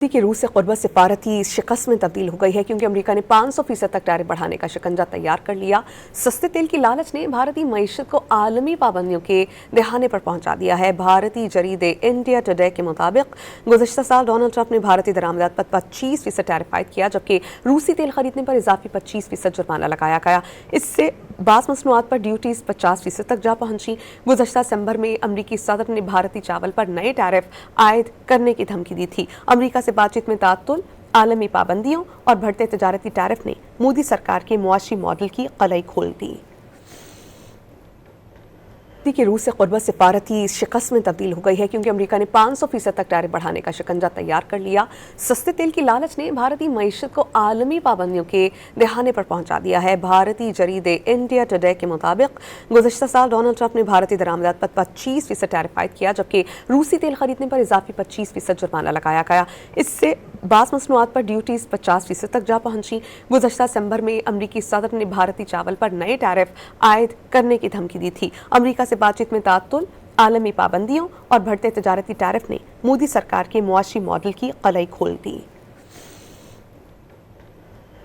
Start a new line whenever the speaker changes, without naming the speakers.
कि रूस से क़ुर्बत सिफारती शिकस्त में तब्दील हो गई है क्योंकि अमेरिका ने 500% तक टैरिफ बढ़ाने का शिकंजा तैयार कर लिया। सस्ते तेल की लालच ने भारतीय मईशत को आलमी पाबंदियों के दहाने पर पहुंचा दिया है। भारतीय जरीदे इंडिया टुडे के मुताबिक गुज़श्ता साल डोनाल्ड ट्रंप ने भारतीय दरामदात पर 25% टैरिफ आयद किया, जबकि रूसी तेल खरीदने पर इजाफी 25% जुर्माना लगाया गया। इससे बास मसनूआत पर ड्यूटीज 50% तक जा पहुंची। गुज़श्ता दिसंबर में अमरीकी सदर ने भारतीय चावल पर नए टैरिफ आयद करने की धमकी दी थी। अमरीका से बातचीत में तातुल, आलमी पाबंदियों और बढ़ते तजारती टैरिफ ने मोदी सरकार के मुआशी मॉडल की कलई खोल दी। कि रूस से क़ुर्बत सिफारती शिकस्त में तब्दील हो गई है क्योंकि अमेरिका ने 500% तक टैरिफ बढ़ाने का शिकंजा तैयार कर लिया। सस्ते तेल की लालच ने भारतीय मईशत को आलमी पाबंदियों के दहाने पर पहुंचा दिया है। भारतीय जरीदे इंडिया टुडे के मुताबिक गुज़श्ता साल डोनाल्ड ट्रंप ने भारतीय दरामदात पर 25% टैरिफ आयद किया, जबकि रूसी तेल खरीदने पर इजाफी 25% जुर्माना लगाया गया। इससे बास मसनूआत पर ड्यूटीज 50% तक जा पहुंची। गुज़श्ता दिसंबर में अमरीकी सदर ने भारतीय चावल पर नए टैरिफ आयद करने की धमकी दी थी। अमरीका से बातचीत में तातुल, आलमी पाबंदियों और बढ़ते तजारती टैरिफ ने मोदी सरकार के मुआशी मॉडल की कलई खोल दी।